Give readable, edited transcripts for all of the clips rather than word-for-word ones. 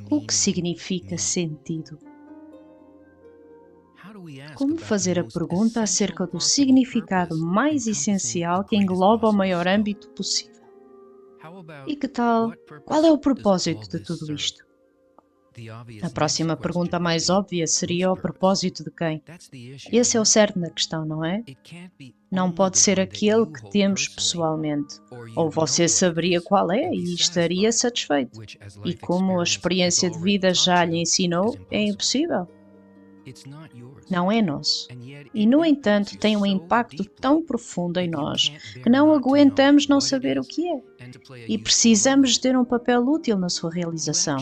O que significa sentido? Como fazer a pergunta acerca do significado mais essencial que engloba o maior âmbito possível? E que tal? Qual é o propósito de tudo isto? A próxima pergunta mais óbvia seria o propósito de quem? Esse é o cerne da questão, não é? Não pode ser aquele que temos pessoalmente. Ou você saberia qual é e estaria satisfeito. E como a experiência de vida já lhe ensinou, é impossível. Não é nosso. E, no entanto, tem um impacto tão profundo em nós que não aguentamos não saber o que é. E precisamos de ter um papel útil na sua realização.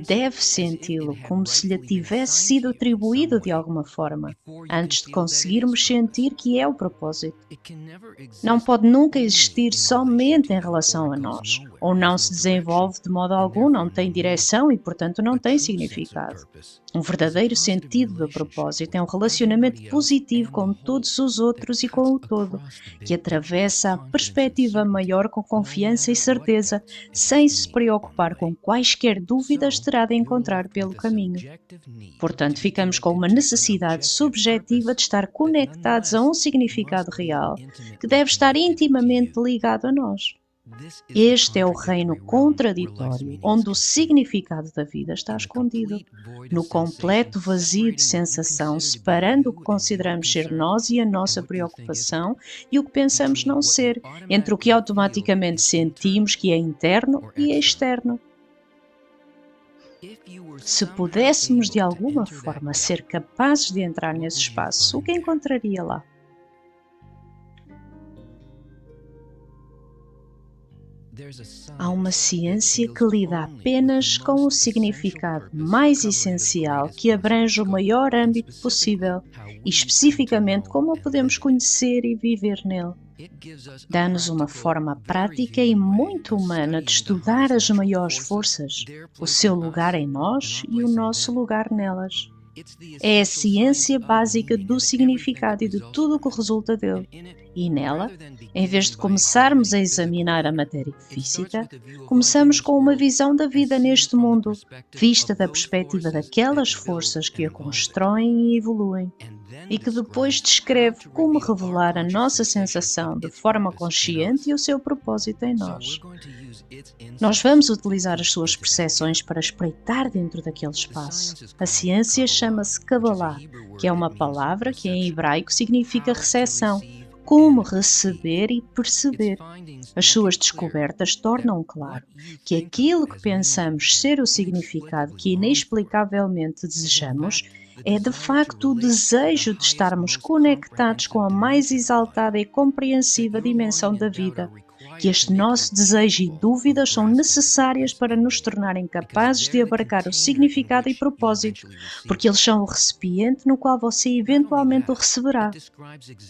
Deve senti-lo como se lhe tivesse sido atribuído de alguma forma, antes de conseguirmos sentir que é o propósito. Não pode nunca existir somente em relação a nós, ou não se desenvolve de modo algum, não tem direção e, portanto, não tem significado. Um verdadeiro sentido do propósito é um relacionamento positivo com todos os outros e com o todo, que atravessa a perspectiva maior com confiança e certeza, sem se preocupar com quaisquer dúvidas terá de encontrar pelo caminho. Portanto, ficamos com uma necessidade subjetiva de estar conectados a um significado real, que deve estar intimamente ligado a nós. Este é o reino contraditório, onde o significado da vida está escondido, no completo vazio de sensação, separando o que consideramos ser nós e a nossa preocupação e o que pensamos não ser, entre o que automaticamente sentimos que é interno e é externo. Se pudéssemos de alguma forma ser capazes de entrar nesse espaço, o que encontraria lá? Há uma ciência que lida apenas com o significado mais essencial que abrange o maior âmbito possível e especificamente como o podemos conhecer e viver nele. Dá-nos uma forma prática e muito humana de estudar as maiores forças, o seu lugar em nós e o nosso lugar nelas. É a ciência básica do significado e de tudo o que resulta dele. E nela, em vez de começarmos a examinar a matéria física, começamos com uma visão da vida neste mundo, vista da perspectiva daquelas forças que a constroem e evoluem, e que depois descreve como revelar a nossa sensação de forma consciente e o seu propósito em nós. Nós vamos utilizar as suas percepções para espreitar dentro daquele espaço. A ciência chama-se Kabbalah, que é uma palavra que em hebraico significa recepção, como receber e perceber. As suas descobertas tornam claro que aquilo que pensamos ser o significado que inexplicavelmente desejamos é de facto o desejo de estarmos conectados com a mais exaltada e compreensiva dimensão da vida, que este nosso desejo e dúvidas são necessárias para nos tornarem capazes de abarcar o significado e propósito, porque eles são o recipiente no qual você eventualmente o receberá.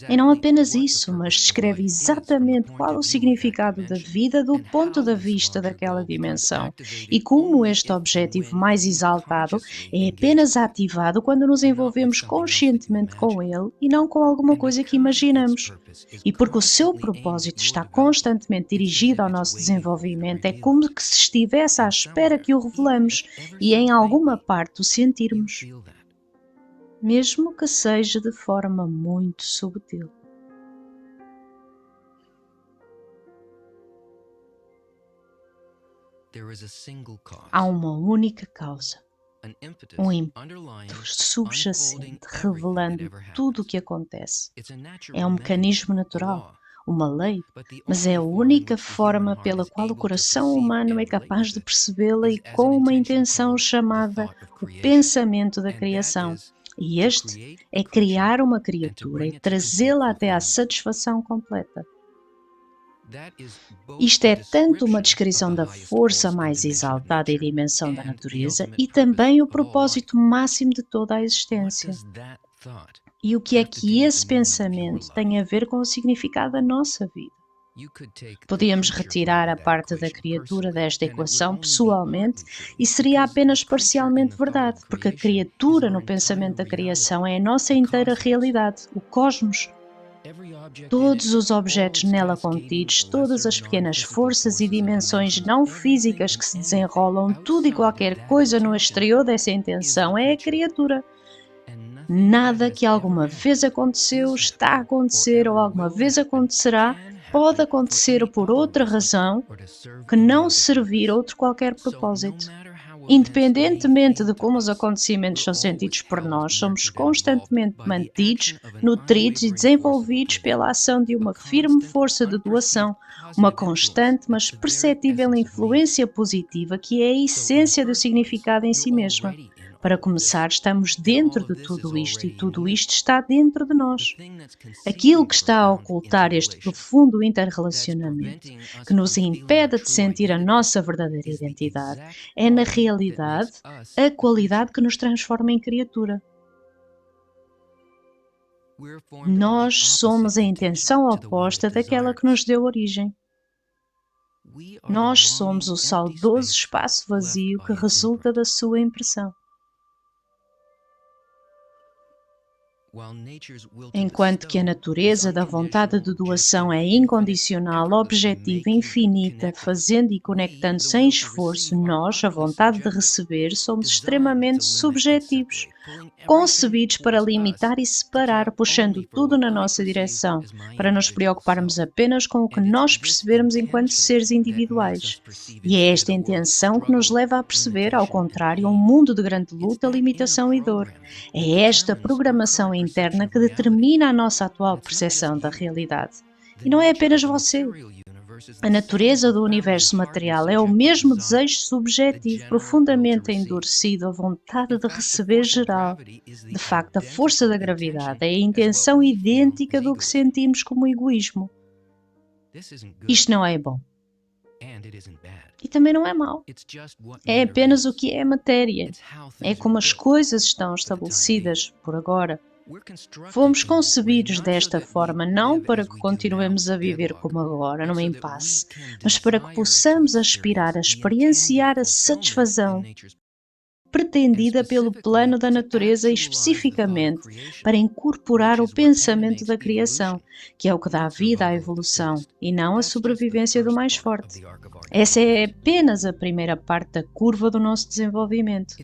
E não apenas isso, mas descreve exatamente qual o significado da vida do ponto de vista daquela dimensão, e como este objetivo mais exaltado é apenas ativado quando nos envolvemos conscientemente com ele e não com alguma coisa que imaginamos. E porque o seu propósito está constantemente dirigido ao nosso desenvolvimento, é como se estivesse à espera que o revelamos e em alguma parte o sentirmos, mesmo que seja de forma muito subtil. Há uma única causa, um ímpeto subjacente revelando tudo o que acontece. É um mecanismo natural, uma lei, mas é a única forma pela qual o coração humano é capaz de percebê-la e com uma intenção chamada o pensamento da criação. E este é criar uma criatura e trazê-la até à satisfação completa. Isto é tanto uma descrição da força mais exaltada e dimensão da natureza e também o propósito máximo de toda a existência. E o que é que esse pensamento tem a ver com o significado da nossa vida? Podíamos retirar a parte da criatura desta equação pessoalmente e seria apenas parcialmente verdade, porque a criatura no pensamento da criação é a nossa inteira realidade, o cosmos. Todos os objetos nela contidos, todas as pequenas forças e dimensões não físicas que se desenrolam, tudo e qualquer coisa no exterior dessa intenção é a criatura. Nada que alguma vez aconteceu, está a acontecer ou alguma vez acontecerá pode acontecer por outra razão que não servir outro qualquer propósito. Independentemente de como os acontecimentos são sentidos por nós, somos constantemente mantidos, nutridos e desenvolvidos pela ação de uma firme força de doação, uma constante mas perceptível influência positiva que é a essência do significado em si mesma. Para começar, estamos dentro de tudo isto e tudo isto está dentro de nós. Aquilo que está a ocultar este profundo interrelacionamento, que nos impede de sentir a nossa verdadeira identidade, é, na realidade, a qualidade que nos transforma em criatura. Nós somos a intenção oposta daquela que nos deu origem. Nós somos o saudoso espaço vazio que resulta da sua impressão. Enquanto que a natureza da vontade de doação é incondicional, objetiva, infinita, fazendo e conectando sem esforço, nós, a vontade de receber, somos extremamente subjetivos, concebidos para limitar e separar, puxando tudo na nossa direção, para nos preocuparmos apenas com o que nós percebermos enquanto seres individuais. E é esta intenção que nos leva a perceber, ao contrário, um mundo de grande luta, limitação e dor. É esta programação interna que determina a nossa atual percepção da realidade. E não é apenas você. A natureza do universo material é o mesmo desejo subjetivo, profundamente endurecido, a vontade de receber geral. De facto, a força da gravidade é a intenção idêntica do que sentimos como egoísmo. Isto não é bom. E também não é mau. É apenas o que é matéria. É como as coisas estão estabelecidas por agora. Fomos concebidos desta forma não para que continuemos a viver como agora, num impasse, mas para que possamos aspirar a experienciar a satisfação pretendida pelo plano da natureza e especificamente para incorporar o pensamento da criação, que é o que dá vida à evolução e não a sobrevivência do mais forte. Essa é apenas a primeira parte da curva do nosso desenvolvimento.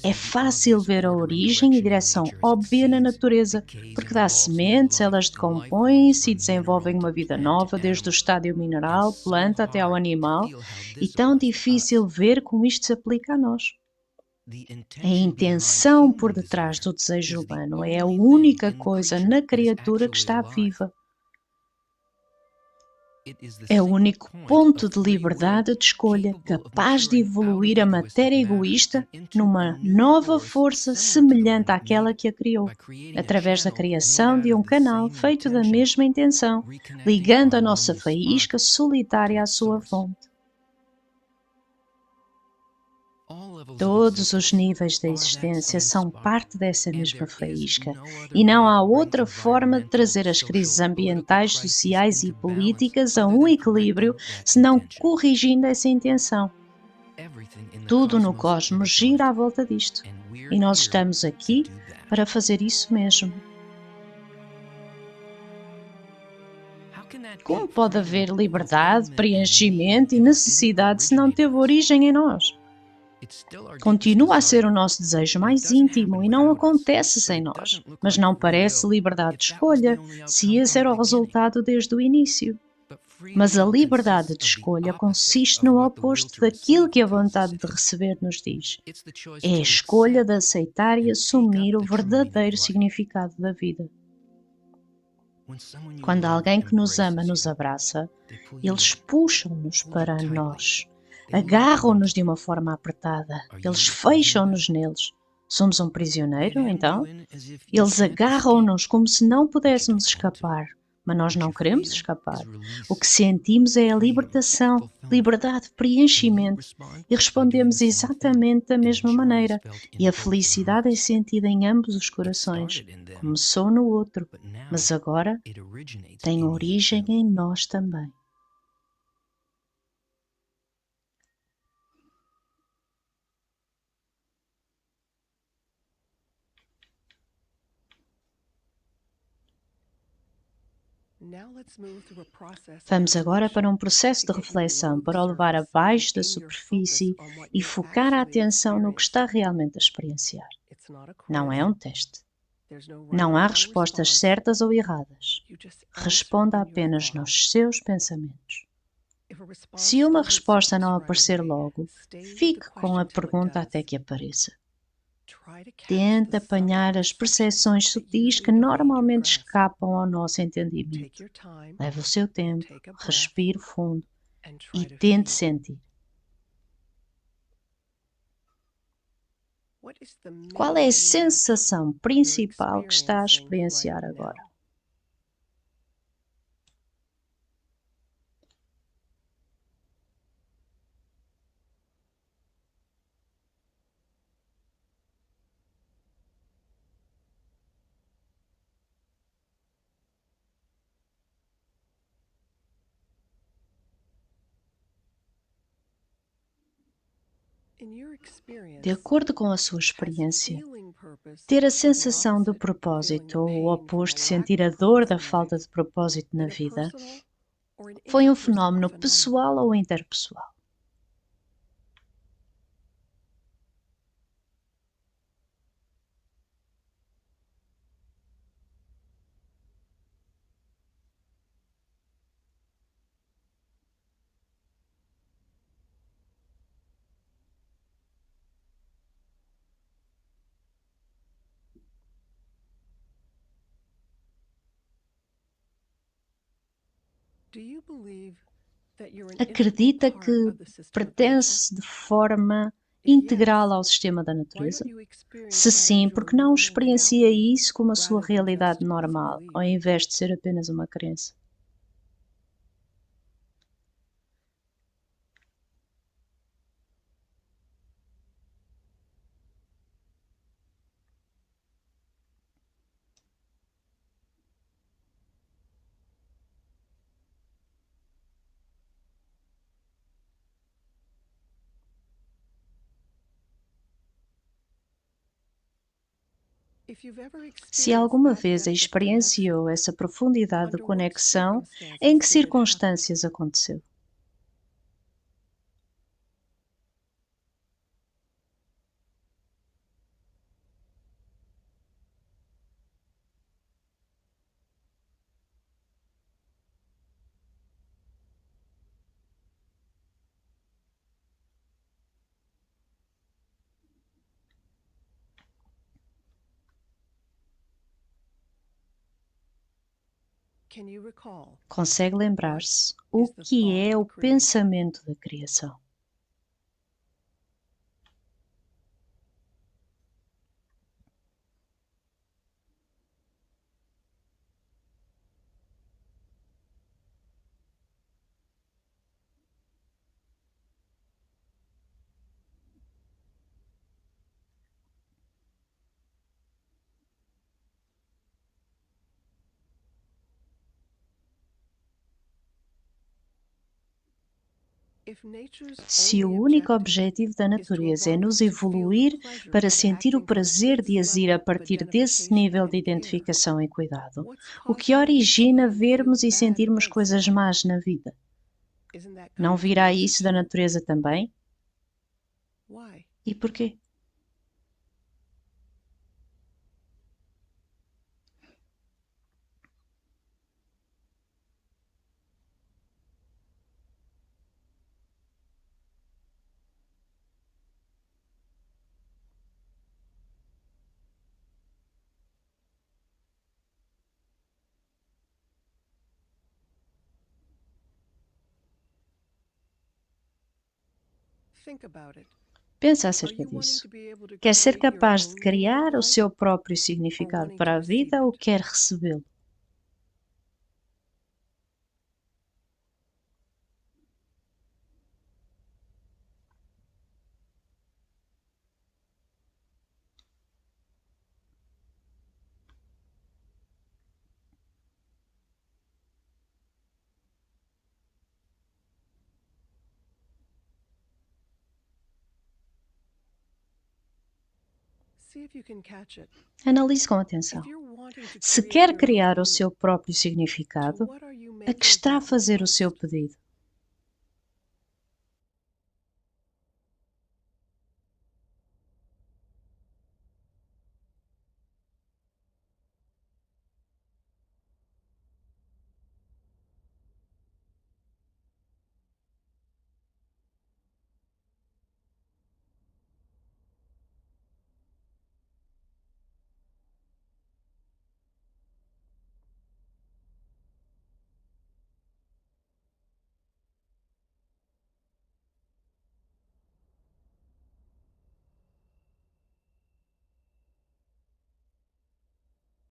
É fácil ver a origem e direção óbvia na natureza, porque dá sementes, elas decompõem-se e desenvolvem uma vida nova, desde o estádio mineral, planta até ao animal, e tão difícil ver como isto se aplica a nós. A intenção por detrás do desejo humano é a única coisa na criatura que está viva. É o único ponto de liberdade de escolha capaz de evoluir a matéria egoísta numa nova força semelhante àquela que a criou, através da criação de um canal feito da mesma intenção, ligando a nossa faísca solitária à sua fonte. Todos os níveis da existência são parte dessa mesma faísca, e não há outra forma de trazer as crises ambientais, sociais e políticas a um equilíbrio senão corrigindo essa intenção. Tudo no cosmos gira à volta disto, e nós estamos aqui para fazer isso mesmo. Como pode haver liberdade, preenchimento e necessidade se não teve origem em nós? Continua a ser o nosso desejo mais íntimo e não acontece sem nós, mas não parece liberdade de escolha, se esse era o resultado desde o início. Mas a liberdade de escolha consiste no oposto daquilo que a vontade de receber nos diz. É a escolha de aceitar e assumir o verdadeiro significado da vida. Quando alguém que nos ama nos abraça, eles puxam-nos para nós. Agarram-nos de uma forma apertada, eles fecham-nos neles. Somos um prisioneiro, então? Eles agarram-nos como se não pudéssemos escapar, mas nós não queremos escapar. O que sentimos é a libertação, liberdade, preenchimento, e respondemos exatamente da mesma maneira. E a felicidade é sentida em ambos os corações. Começou no outro, mas agora tem origem em nós também. Vamos agora para um processo de reflexão para o levar abaixo da superfície e focar a atenção no que está realmente a experienciar. Não é um teste. Não há respostas certas ou erradas. Responda apenas nos seus pensamentos. Se uma resposta não aparecer logo, fique com a pergunta até que apareça. Tente apanhar as percepções sutis que normalmente escapam ao nosso entendimento. Leve o seu tempo, respire fundo e tente sentir. Qual é a sensação principal que está a experienciar agora? De acordo com a sua experiência, ter a sensação de propósito ou o oposto, sentir a dor da falta de propósito na vida, foi um fenómeno pessoal ou interpessoal? Acredita que pertence de forma integral ao sistema da natureza? Se sim, por que não experiencia isso como a sua realidade normal, ao invés de ser apenas uma crença? Se alguma vez experienciou essa profundidade de conexão, em que circunstâncias aconteceu? Consegue lembrar-se o que é o pensamento da criação? Se o único objetivo da natureza é nos evoluir para sentir o prazer de agir a partir desse nível de identificação e cuidado, o que origina vermos e sentirmos coisas más na vida? Não virá isso da natureza também? E porquê? Pensa acerca disso. Quer ser capaz de criar o seu próprio significado para a vida ou quer recebê-lo? Analise com atenção. Se quer criar o seu próprio significado, a que está a fazer o seu pedido?